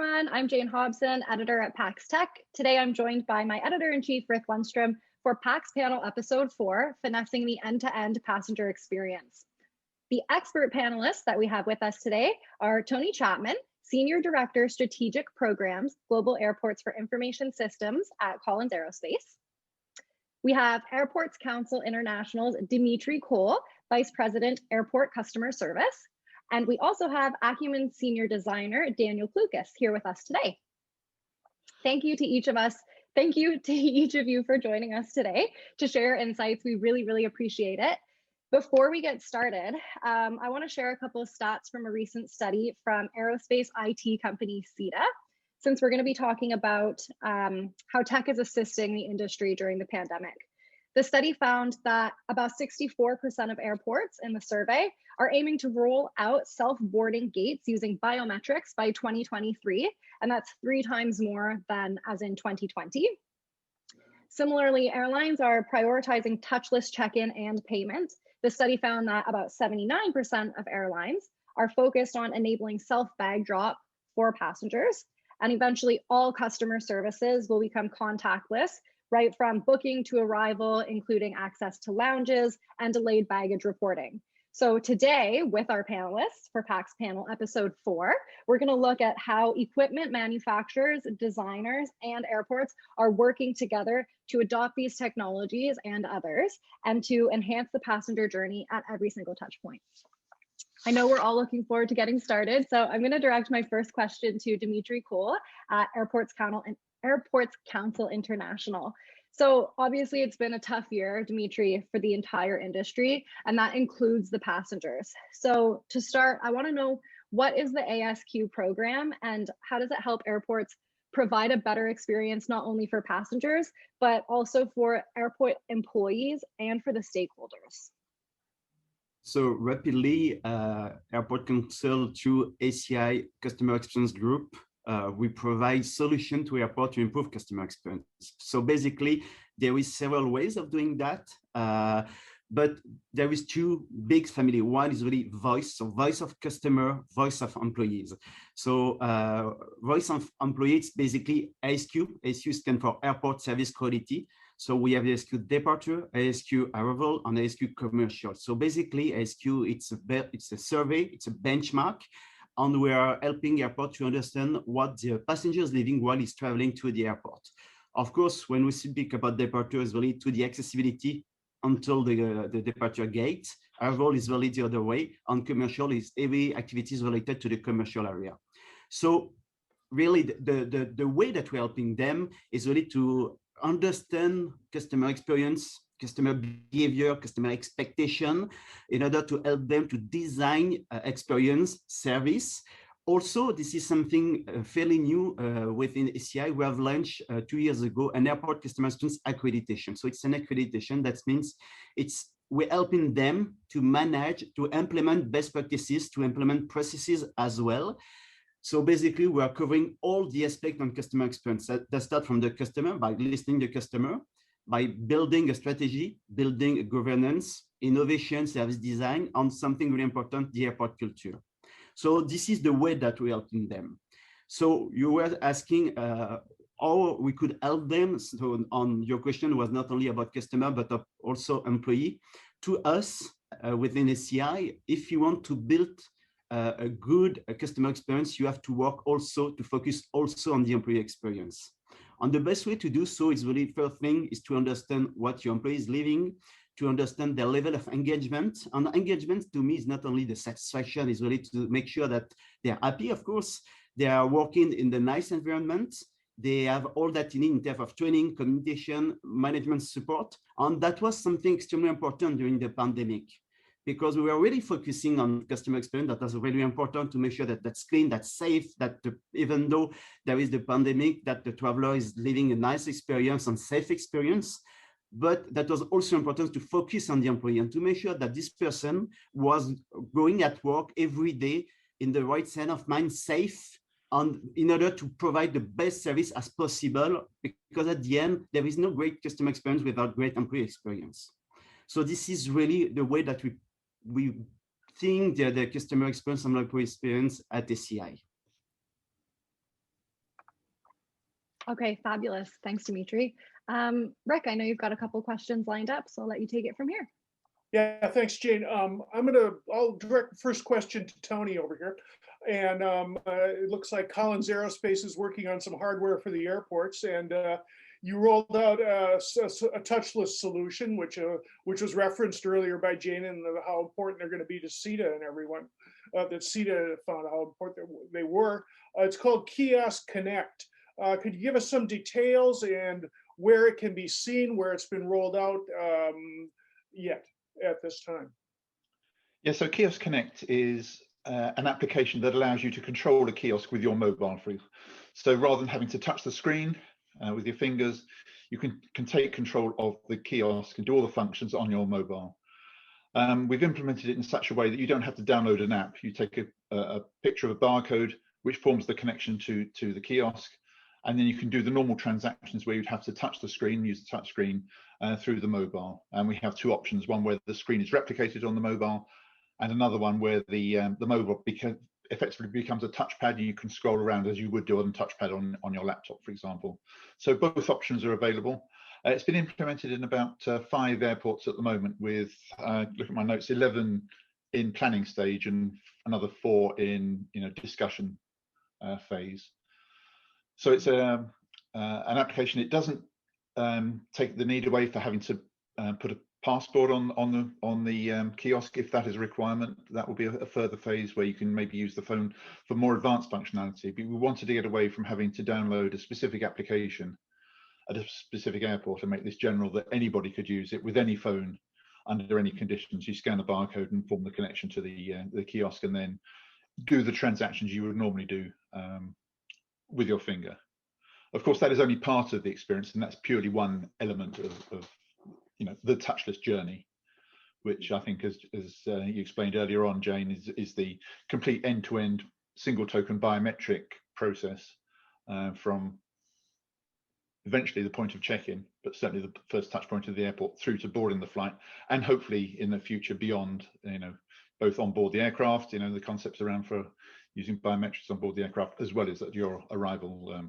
everyone. I'm Jane Hobson, editor at PAX Tech. Today, I'm joined by my editor-in-chief, Rick Lundstrom, for PAX Panel Episode 4, Finessing the End-to-End Passenger Experience. The expert panelists that we have with us today are Tony Chapman, Senior Director, Strategic Programs, Global Airports for Information Systems at Collins Aerospace. We have Airports Council International's Dimitri Cole, Vice President, Airport Customer Service. And we also have Acumen Senior Designer, Daniel Klukas, here with us today. Thank you to each of us. Thank you to each of you for joining us today to share insights. We really appreciate it. Before we get started, I want to share a couple of stats from a recent study from aerospace IT company CETA, since we're going to be talking about how tech is assisting the industry during the pandemic. The study found that about 64% of airports in the survey are aiming to roll out self-boarding gates using biometrics by 2023, and that's 3 times more than as in 2020. Similarly, airlines are prioritizing touchless check-in and payment. The study found that about 79% of airlines are focused on enabling self-bag drop for passengers, and eventually all customer services will become contactless, right from booking to arrival, including access to lounges and delayed baggage reporting. So today, with our panelists for PAX Panel Episode 4, we're going to look at how equipment manufacturers, designers, and airports are working together to adopt these technologies and others, and to enhance the passenger journey at every single touch point. I know we're all looking forward to getting started, so I'm going to direct my first question to Dimitri Cole at Airports Council International. So obviously it's been a tough year, Dimitri, for the entire industry, and that includes the passengers. So to start, I want to know, what is the ASQ program and how does it help airports provide a better experience, not only for passengers, but also for airport employees and for the stakeholders? So rapidly, Airport Council through ACI Customer Experience Group, we provide solutions to airport to improve customer experience. So basically, there is several ways of doing that, but there is 2 big family. One is really voice, so voice of customer, voice of employees. So voice of employees, basically ASQ. ASQ stands for Airport Service Quality. So we have ASQ departure, ASQ arrival, and ASQ commercial. So basically, ASQ, it's a survey, it's a benchmark, and we are helping airport to understand what the passengers living while he's traveling to the airport. Of course, when we speak about departure, it's related to the accessibility until the departure gate. Arrival is really the other way, and commercial is every activities related to the commercial area. So really, the way that we're helping them is really to understand customer experience, customer behavior, customer expectation, in order to help them to design experience, service. Also, this is something fairly new within ACI. We have launched 2 years ago an airport customer experience accreditation. So it's an accreditation that means we're helping them to manage, to implement best practices, to implement processes as well. So basically, we are covering all the aspects on customer experience that start from the customer, by listening to the customer, by building a strategy, building a governance, innovation, service design, and something really important, the airport culture. So this is the way that we're helping them. So you were asking how we could help them. So on your question was not only about customer, but also employee. To us, within ACI, if you want to build a good customer experience, you have to work also to focus also on the employee experience. And the best way to do so is really, first thing is to understand what your employee is living, to understand their level of engagement. And engagement to me is not only the satisfaction, is really to make sure that they're happy, of course, they are working in the nice environment, they have all that you need in terms of training, communication, management support. And that was something extremely important during the pandemic, because we were really focusing on customer experience. That was really important to make sure that that's clean, that's safe, that even though there is the pandemic, that the traveler is living a nice experience and safe experience. But that was also important to focus on the employee and to make sure that this person was going at work every day in the right state of mind, safe, and in order to provide the best service as possible, because at the end, there is no great customer experience without great employee experience. So this is really the way that we think the customer experience and employee experience at ACI. Okay, fabulous. Thanks, Dimitri. Rick, I know you've got a couple questions lined up, so I'll let you take it from here. Yeah, thanks, Jane. I'll direct the first question to Tony over here. And it looks like Collins Aerospace is working on some hardware for the airports, and you rolled out a touchless solution, which was referenced earlier by Jane, and how important they're going to be to CETA and everyone. That CETA found how important they were. It's called Kiosk Connect. Could you give us some details and where it can be seen, where it's been rolled out yet at this time? Yeah, so Kiosk Connect is an application that allows you to control a kiosk with your mobile phone. So rather than having to touch the screen with your fingers, you can take control of the kiosk and do all the functions on your mobile. We've implemented it in such a way that you don't have to download an app. You take a picture of a barcode, which forms the connection to the kiosk, and then you can do the normal transactions where you'd have to touch the screen, use the touch screen through the mobile. And we have two options: one where the screen is replicated on the mobile, and another one where the mobile effectively becomes a touchpad, and you can scroll around as you would do on a touchpad on your laptop, for example. So both options are available. It's been implemented in about 5 airports at the moment, with, look at my notes, 11 in planning stage and another 4 in discussion phase. So it's an application. It doesn't take the need away for having to put a passport on the kiosk. If that is a requirement, that will be a further phase where you can maybe use the phone for more advanced functionality. But we wanted to get away from having to download a specific application at a specific airport and make this general, that anybody could use it with any phone under any conditions. You scan the barcode and form the connection to the kiosk, and then do the transactions you would normally do with your finger. Of course, that is only part of the experience, and that's purely one element of the touchless journey, which I think, as you explained earlier on, Jane, is the complete end-to-end single token biometric process from eventually the point of check-in, but certainly the first touch point of the airport, through to boarding the flight, and hopefully in the future beyond, both on board the aircraft, the concepts around for using biometrics on board the aircraft, as well as at your arrival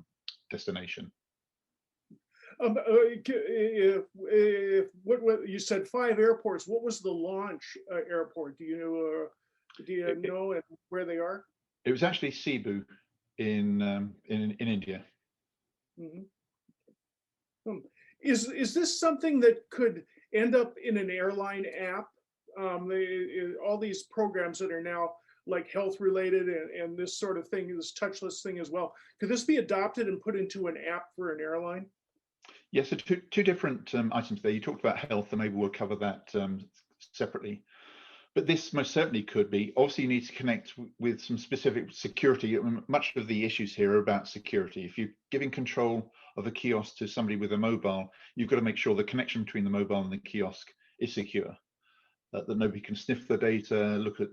destination. What you said 5 airports. What was the launch airport? Do you know and where they are? It was actually Cebu in India. Mm-hmm. Is this something that could end up in an airline app? All these programs that are now like health related and this sort of thing, this touchless thing as well. Could this be adopted and put into an app for an airline? Yes, so two different items there. You talked about health, and maybe we'll cover that separately. But this most certainly could be. Obviously, you need to connect with some specific security. Much of the issues here are about security. If you're giving control of a kiosk to somebody with a mobile, you've got to make sure the connection between the mobile and the kiosk is secure. That nobody can sniff the data, look at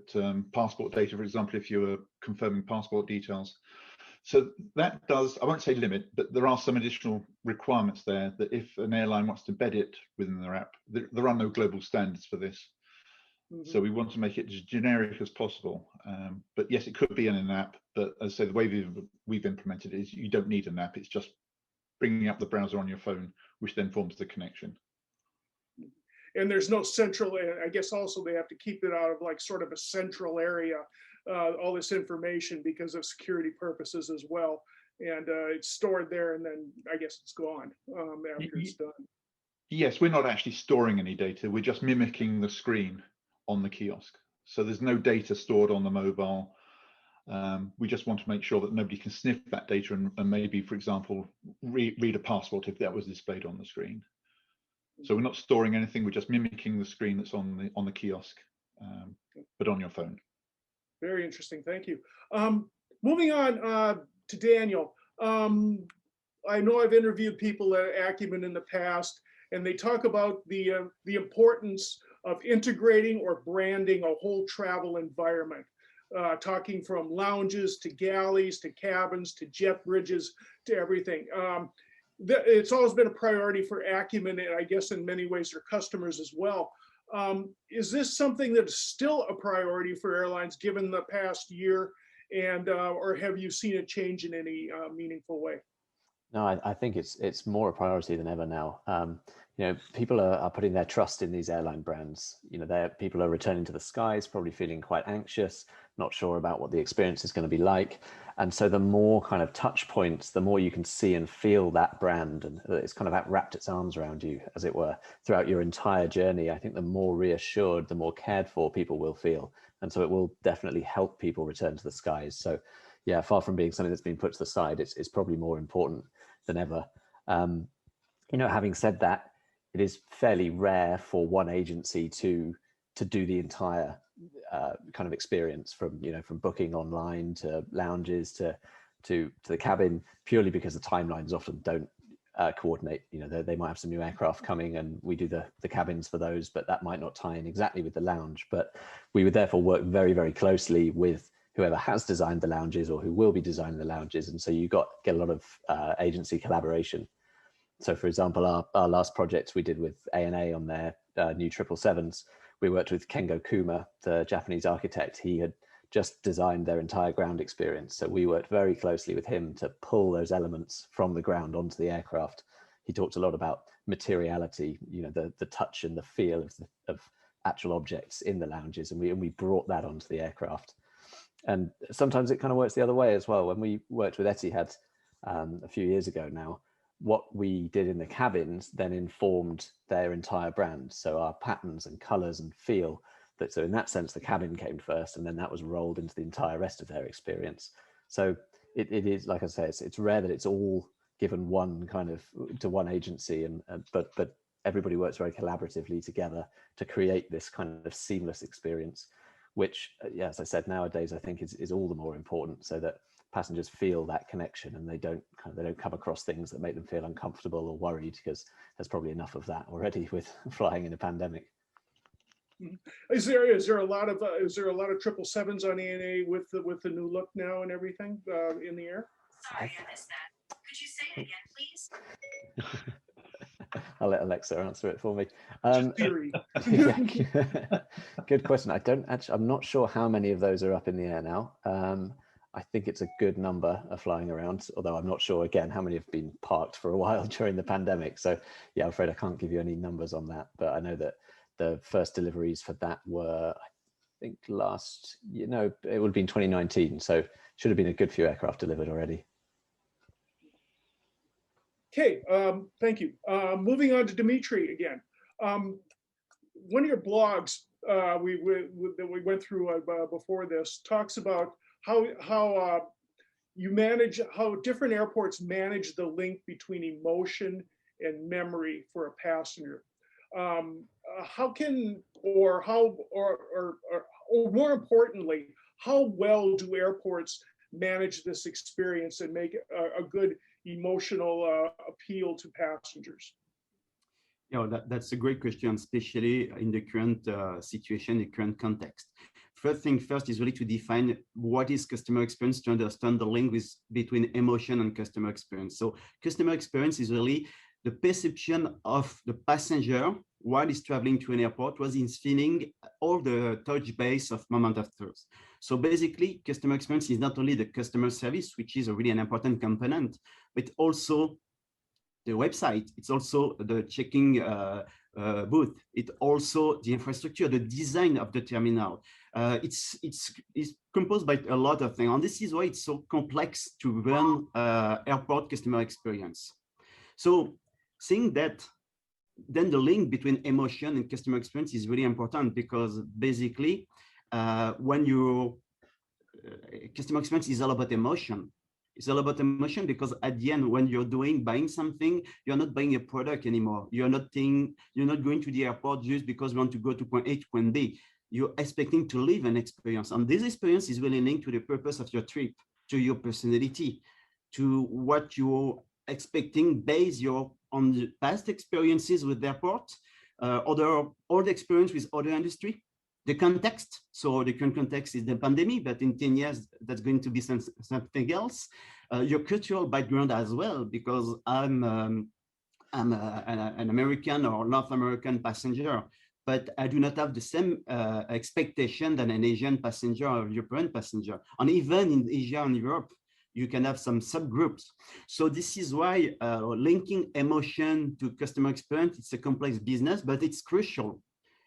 passport data, for example, if you were confirming passport details. So that does, I won't say limit, but there are some additional requirements there that if an airline wants to embed it within their app, there are no global standards for this. Mm-hmm. So we want to make it as generic as possible. But yes, it could be in an app, but as I say, the way we've implemented it is you don't need an app. It's just bringing up the browser on your phone, which then forms the connection. And there's no central, I guess also they have to keep it out of like sort of a central area, all this information, because of security purposes as well. And it's stored there, and then I guess it's gone after it's done. Yes, we're not actually storing any data. We're just mimicking the screen on the kiosk. So there's no data stored on the mobile. We just want to make sure that nobody can sniff that data and maybe, for example, read a passport if that was displayed on the screen. So we're not storing anything. We're just mimicking the screen that's on the kiosk, but on your phone. Very interesting. Thank you. Moving on to Daniel. I know I've interviewed people at Acumen in the past, and they talk about the importance of integrating or branding a whole travel environment, talking from lounges to galleys to cabins to jet bridges to everything. It's always been a priority for Acumen, and I guess in many ways their customers as well. Is this something that's still a priority for airlines given the past year, and or have you seen a change in any meaningful way? No, I think it's more a priority than ever now. People are putting their trust in these airline brands. People are returning to the skies, probably feeling quite anxious, not sure about what the experience is going to be like. And so the more kind of touch points, the more you can see and feel that brand, and it's kind of wrapped its arms around you, as it were, throughout your entire journey. I think the more reassured, the more cared for people will feel. And so it will definitely help people return to the skies. So yeah, far from being something that's been put to the side, it's probably more important than ever. Having said that, it is fairly rare for one agency to do the entire kind of experience from booking online to lounges to the cabin, purely because the timelines often don't coordinate. They might have some new aircraft coming and we do the cabins for those, but that might not tie in exactly with the lounge. But we would therefore work very, very closely with whoever has designed the lounges or who will be designing the lounges. And so you get a lot of agency collaboration. So for example, our last project we did with ANA on their new 777s, we worked with Kengo Kuma, the Japanese architect. He had just designed their entire ground experience. So we worked very closely with him to pull those elements from the ground onto the aircraft. He talked a lot about materiality, the touch and the feel of actual objects in the lounges. And we brought that onto the aircraft. And sometimes it kind of works the other way as well. When we worked with Etihad a few years ago now, what we did in the cabins then informed their entire brand. So our patterns and colors and feel, so in that sense, the cabin came first, and then that was rolled into the entire rest of their experience. So it is, like I say, it's rare that it's all given one kind of to one agency, but everybody works very collaboratively together to create this kind of seamless experience, which, as I said, nowadays I think is all the more important, so that passengers feel that connection and they don't come across things that make them feel uncomfortable or worried, because there's probably enough of that already with flying in a pandemic. Is there a lot of 777s on ANA with the new look now and everything in the air? Sorry, I missed that. Could you say it again, please? I'll let Alexa answer it for me. Theory. Good question. I'm not sure how many of those are up in the air now. I think it's a good number are flying around, although I'm not sure, again, how many have been parked for a while during the pandemic. So yeah, I'm afraid I can't give you any numbers on that, but I know that the first deliveries for that were, I think it would have been 2019. So should have been a good few aircraft delivered already. Okay, thank you. Moving on to Dimitri again. One of your blogs that we went through before this talks about how different airports manage the link between emotion and memory for a passenger. How more importantly, how well do airports manage this experience and make a good emotional appeal to passengers? That's a great question, especially in the current situation, the current context. First thing first is really to define what is customer experience, to understand the link between emotion and customer experience. So customer experience is really the perception of the passenger while he's traveling to an airport, was he's feeling all the touch base of moment of truth. So basically, customer experience is not only the customer service, which is really an important component, but also the website. It's also the checking booth. It's also the infrastructure, the design of the terminal. It's composed by a lot of things. And this is why it's so complex to run airport customer experience. So seeing that, then the link between emotion and customer experience is really important, because basically when you customer experience is all about emotion. It's all about emotion, because at the end, when you're buying something, you're not buying a product anymore. You're not going to the airport just because you want to go to point A to point B. You're expecting to live an experience. And this experience is really linked to the purpose of your trip, to your personality, to what you're expecting based on the past experiences with the airport, all the experience with other industry, the context. So the current context is the pandemic, but in 10 years, that's going to be something else. Your cultural background as well, because I'm an American or North American passenger, but I do not have the same expectation than an Asian passenger or European passenger. And even in Asia and Europe, You can have some subgroups. So this is why linking emotion to customer experience, it's a complex business, but it's crucial.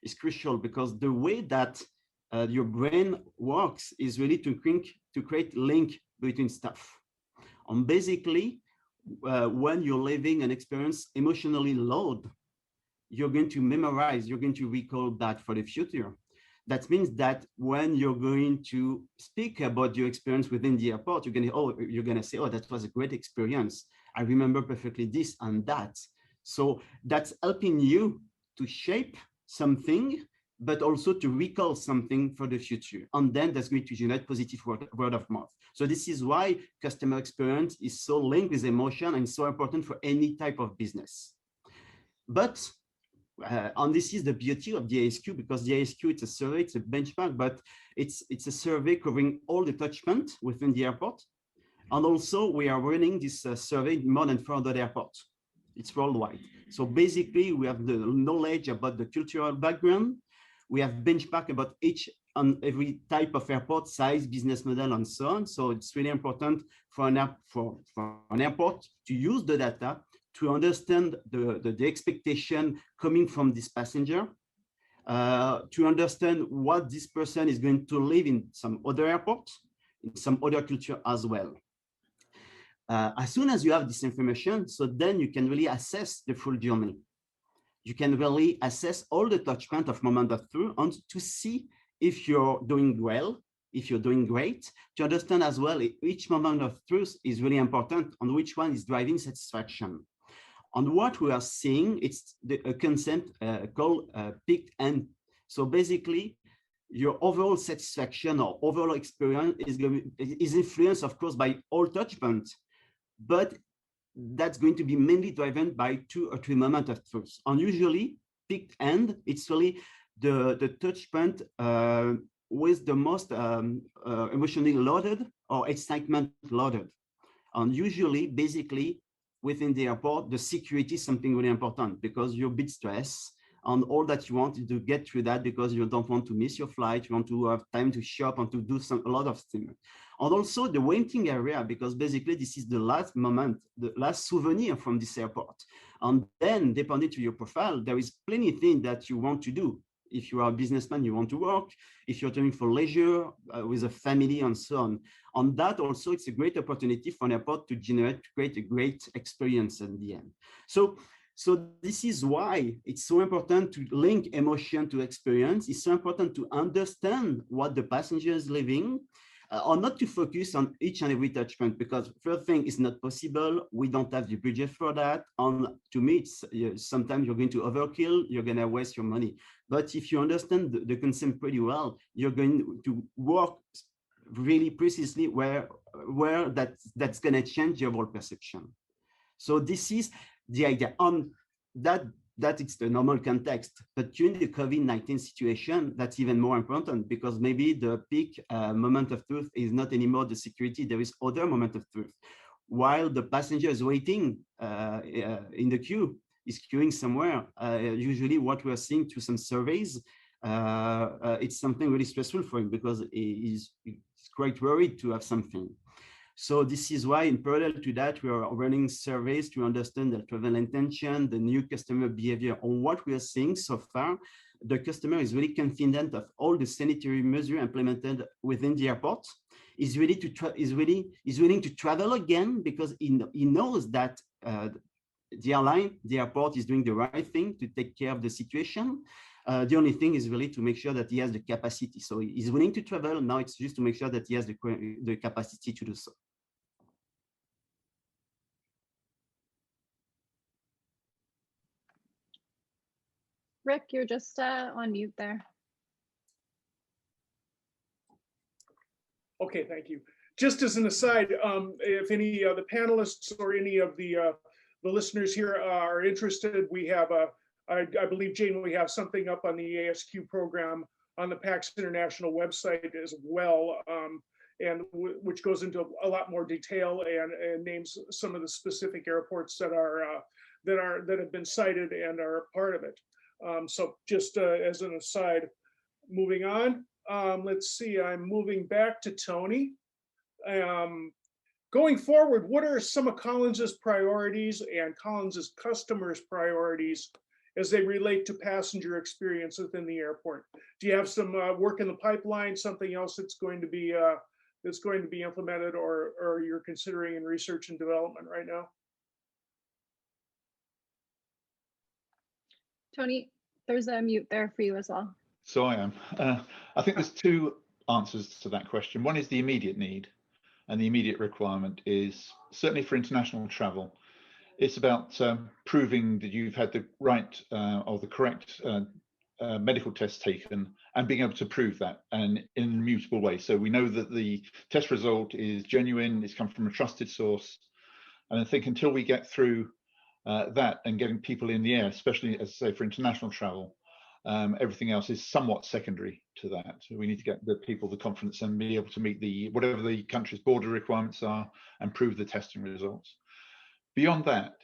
It's crucial because the way that your brain works is really to create link between stuff. And basically, when you're living an experience emotionally low, you're going to memorize, you're going to recall that for the future. That means that when you're going to speak about your experience within the airport, you're going to say, oh, that was a great experience. I remember perfectly this and that. So that's helping you to shape something, but also to recall something for the future. And then that's going to generate positive word of mouth. So this is why customer experience is so linked with emotion and so important for any type of business. But and this is the beauty of the ASQ, because the ASQ, it's a survey, it's a benchmark, but it's a survey covering all the touch points within the airport. And also we are running this survey in more than 400 airports. It's worldwide. So basically we have the knowledge about the cultural background. We have benchmark about each and every type of airport, size, business model, and so on. So it's really important for an airport to use the data to understand the expectation coming from this passenger, to understand what this person is going to live in some other airport, in some other culture as well. As soon as you have this information, so then you can really assess the full journey. You can really assess all the touch points of moment of truth and to see if you're doing well, if you're doing great, to understand as well each moment of truth is really important and which one is driving satisfaction. And what we are seeing, it's a concept called peak end. So basically, your overall satisfaction or overall experience is influenced, of course, by all touch points, but that's going to be mainly driven by 2 or 3 moments of truth. And usually, peak end, it's really the touch point with the most emotionally loaded or excitement loaded. And usually, basically, within the airport, the security is something really important because you're a bit stressed and all that you want is to get through that because you don't want to miss your flight, you want to have time to shop and to do a lot of things. And also the waiting area, because basically this is the last moment, the last souvenir from this airport. And then depending to your profile, there is plenty of things that you want to do. If you are a businessman, you want to work. If you're doing for leisure with a family and so on. On that also, it's a great opportunity for an airport to create a great experience in the end. So this is why it's so important to link emotion to experience. It's so important to understand what the passenger is living, or not to focus on each and every touch point, because first thing is not possible. We don't have the budget for that. And to me, sometimes you're going to overkill, you're going to waste your money. But if you understand the concept pretty well, you're going to work really precisely where that's going to change your whole perception. So this is the idea. On that it's the normal context, but during the COVID-19 situation, that's even more important because maybe the peak moment of truth is not anymore the security. There is other moment of truth. While the passenger is waiting in the queue, is queuing somewhere, usually what we're seeing through some surveys, it's something really stressful for him because he's quite worried to have something. So this is why in parallel to that, we are running surveys to understand the travel intention, the new customer behavior. On what we are seeing so far, the customer is really confident of all the sanitary measures implemented within the airport. Is willing to travel again because he knows that the airline, the airport is doing the right thing to take care of the situation. The only thing is really to make sure that he has the capacity. So he's willing to travel. Now it's just to make sure that he has the capacity to do so. Rick, you're just on mute there. Okay, thank you. Just as an aside, if any of the panelists or any of the listeners here are interested, we have I believe, Jane, we have something up on the ASQ program on the PAX International website as well, and which goes into a lot more detail and names some of the specific airports that have been cited and are part of it. So just as an aside, moving on. Let's see, I'm moving back to Tony. Going forward, what are some of Collins's priorities and Collins's customers' priorities as they relate to passenger experience within the airport? Do you have some work in the pipeline, something else that's going to be implemented, or you're considering in research and development right now? Tony, there's a mute there for you as well. So I am. I think there's two answers to that question. One is the immediate need, and the immediate requirement is certainly for international travel. It's about proving that you've had the right or the correct medical test taken, and being able to prove that and in an immutable way. So we know that the test result is genuine, it's come from a trusted source. And I think until we get through that and getting people in the air, especially as I say for international travel, everything else is somewhat secondary to that. So we need to get the people the confidence and be able to meet the whatever the country's border requirements are and prove the testing results. Beyond that,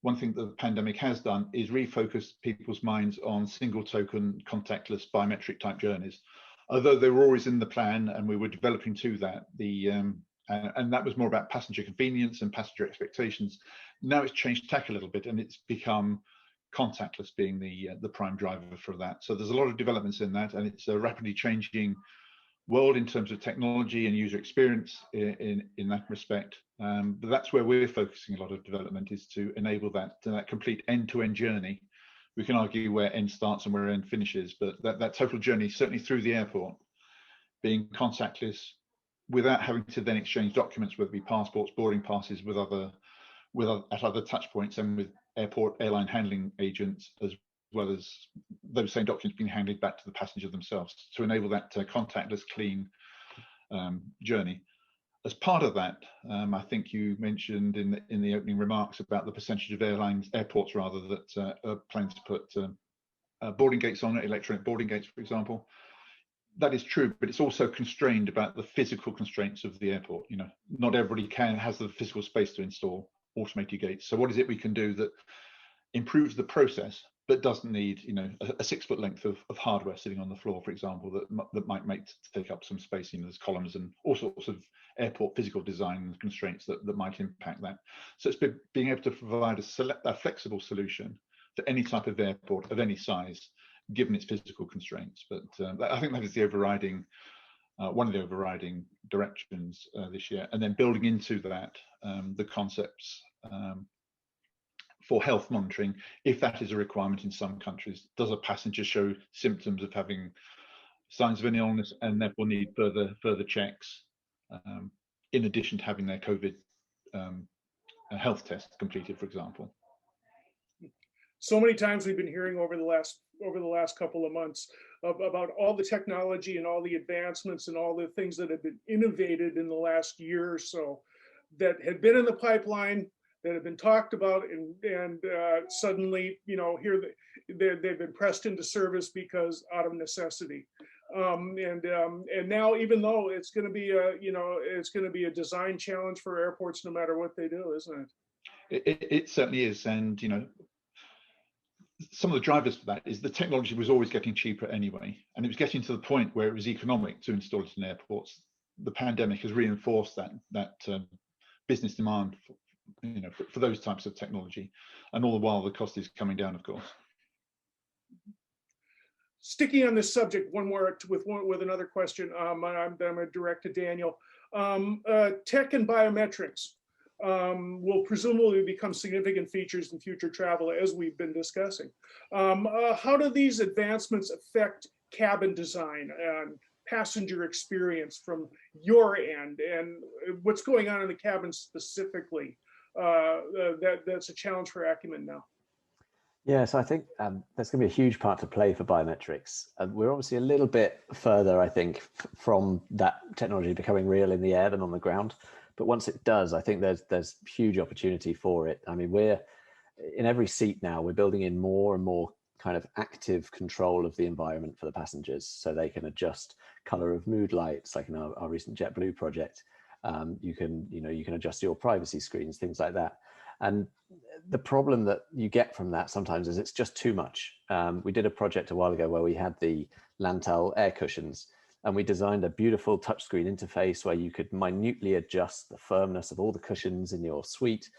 one thing that the pandemic has done is refocus people's minds on single token contactless biometric type journeys. Although they were always in the plan and we were developing to that, and that was more about passenger convenience and passenger expectations. Now it's changed tack a little bit and it's become contactless being the prime driver for that. So there's a lot of developments in that, and it's a rapidly changing world in terms of technology and user experience in that respect. But that's where we're focusing a lot of development, is to enable that complete end-to-end journey. We can argue where end starts and where end finishes, but that total journey, certainly through the airport, being contactless without having to then exchange documents, whether it be passports, boarding passes at other touch points, and with airline handling agents, as well as those same documents being handed back to the passenger themselves, to enable that contactless, clean journey. As part of that, I think you mentioned in the opening remarks about the percentage of airports rather, that are planning to put boarding gates on it, electronic boarding gates, for example. That is true, but it's also constrained about the physical constraints of the airport. You know, not everybody has the physical space to install automated gates. So what is it we can do that improves the process, but doesn't need, you know, a 6 foot length of hardware sitting on the floor, for example, that might take up some space. You know, there's columns and all sorts of airport physical design constraints that might impact that. So it's being able to provide a flexible solution for any type of airport of any size, given its physical constraints. But I think that is the overriding, one of the overriding directions this year. And then building into that the concepts for health monitoring, if that is a requirement in some countries. Does a passenger show symptoms of having signs of an illness and therefore need further checks, in addition to having their COVID health test completed, for example? So many times we've been hearing over the last couple of months about all the technology and all the advancements and all the things that have been innovated in the last year or so, that had been in the pipeline, that have been talked about, and suddenly, you know, here they've been pressed into service because out of necessity. And now, even though it's going to be it's going to be a design challenge for airports no matter what they do, isn't it? It certainly is. And you know, some of the drivers for that is the technology was always getting cheaper anyway, and it was getting to the point where it was economic to install it in airports. The pandemic has reinforced that business demand for those types of technology, and all the while the cost is coming down, of course. Sticking on this subject, one more with another question. I'm going to direct to Daniel. Tech and biometrics will presumably become significant features in future travel, as we've been discussing. How do these advancements affect cabin design and passenger experience from your end, and what's going on in the cabin specifically? That's a challenge for Acumen now. Yeah, so I think there's going to be a huge part to play for biometrics. We're obviously a little bit further, I think, from that technology becoming real in the air than on the ground. But once it does, I think there's huge opportunity for it. I mean, we're in every seat now, we're building in more and more kind of active control of the environment for the passengers, so they can adjust color of mood lights, like in our recent JetBlue project. You can adjust your privacy screens, things like that. And the problem that you get from that sometimes is it's just too much. We did a project a while ago where we had the Lantal air cushions, And we designed a beautiful touchscreen interface where you could minutely adjust the firmness of all the cushions in your suite.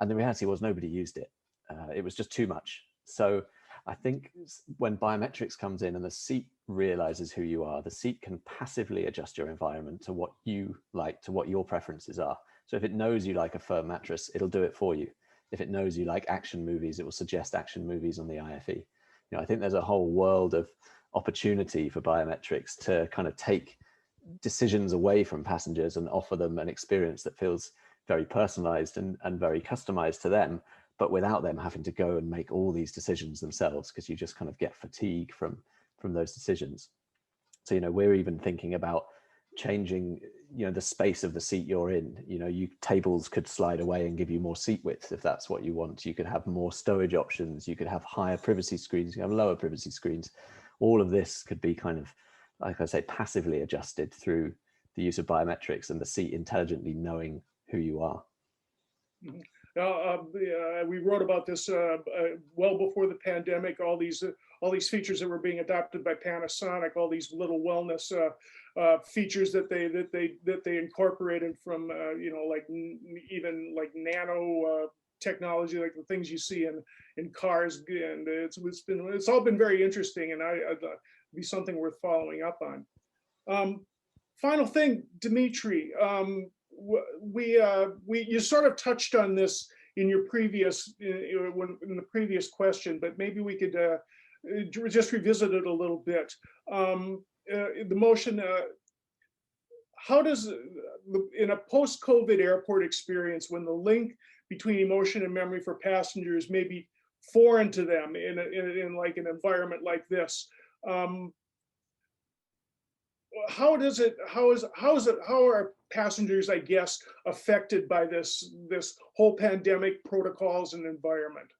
And the reality was nobody used it. It was just too much. So I think when biometrics comes in and the seat realizes who you are, the seat can passively adjust your environment to what you like, to what your preferences are. So if it knows you like a firm mattress, it'll do it for you. If it knows you like action movies, it will suggest action movies on the IFE. I think there's a whole world of opportunity for biometrics to kind of take decisions away from passengers and offer them an experience that feels very personalized and very customized to them, but without them having to go and make all these decisions themselves, because you just kind of get fatigue from those decisions. So, we're even thinking about changing, the space of the seat you're in. Tables could slide away and give you more seat width if that's what you want. You could have more stowage options. You could have higher privacy screens. You have lower privacy screens. All of this could be kind of, like I say, passively adjusted through the use of biometrics and the seat intelligently knowing who you are. We wrote about this well before the pandemic. All these features that were being adopted by Panasonic, all these little wellness features that they incorporated from even like nano technology, like the things you see in cars, and it's all been very interesting, and I'd be something worth following up on. Final thing, Dimitri. You sort of touched on this in your previous in the previous question, but maybe we could just revisit it a little bit. The motion. How does, in a post-COVID airport experience, when the link between emotion and memory for passengers may be foreign to them in like an environment like this? How are passengers, I guess, affected by this whole pandemic protocols and environment?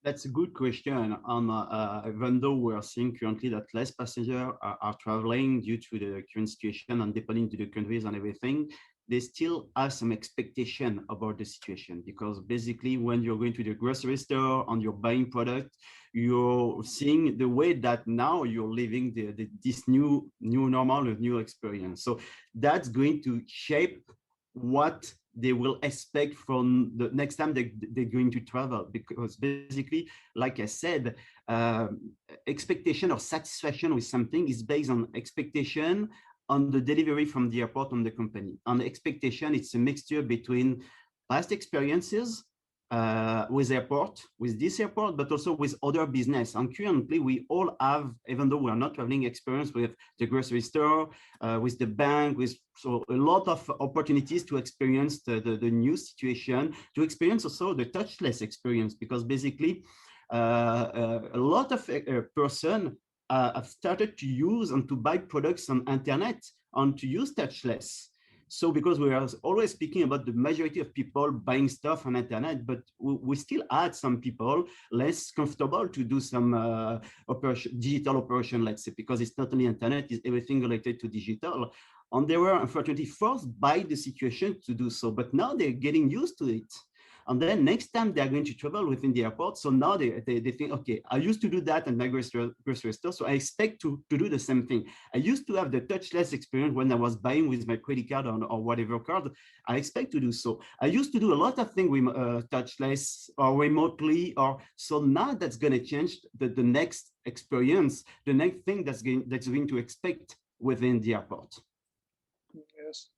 That's a good question. Even though we're seeing currently that less passengers are traveling due to the current situation and depending to the countries and everything, they still have some expectation about the situation, because basically when you're going to the grocery store and you're buying product, you're seeing the way that now you're living this new normal, new experience. So that's going to shape what they will expect from the next time they're going to travel, because basically, like I said, expectation or satisfaction with something is based on expectation on the delivery from the airport on the company. On the expectation, it's a mixture between past experiences with this airport, but also with other business. And currently, we all have, even though we are not traveling, experience with the grocery store, with the bank, so a lot of opportunities to experience the new situation, to experience also the touchless experience, because basically a lot of person have started to use and to buy products on internet and to use touchless. So because we are always speaking about the majority of people buying stuff on internet, but we still had some people less comfortable to do some digital operation, let's say, because it's not only internet, it's everything related to digital. And they were unfortunately forced by the situation to do so, but now they're getting used to it. And then next time they're going to travel within the airport. So now they think, okay, I used to do that at my grocery store, so I expect to do the same thing. I used to have the touchless experience when I was buying with my credit card or whatever card. I expect to do so. I used to do a lot of things with touchless or remotely, so now that's going to change the next experience, the next thing that's going to expect within the airport. Yes.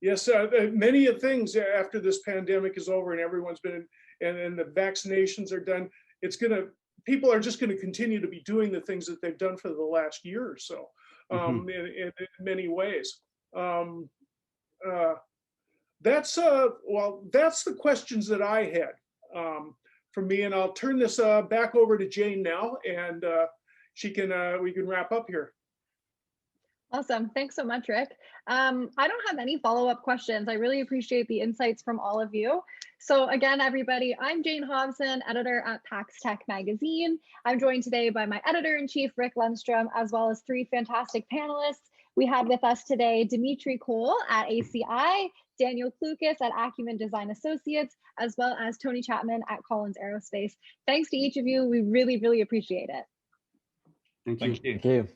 Yes, many of things after this pandemic is over and everyone's been, and the vaccinations are done, people are just going to continue to be doing the things that they've done for the last year or so, in many ways. That's the questions that I had for me, and I'll turn this back over to Jane now, and we can wrap up here. Awesome. Thanks so much, Rick. I don't have any follow-up questions. I really appreciate the insights from all of you. So again, everybody, I'm Jane Hobson, editor at PAX Tech Magazine. I'm joined today by my editor-in-chief, Rick Lundstrom, as well as 3 fantastic panelists. We had with us today Dimitri Cole at ACI, Daniel Klukas at Acumen Design Associates, as well as Tony Chapman at Collins Aerospace. Thanks to each of you. We really, really appreciate it. Thank you. Thank you.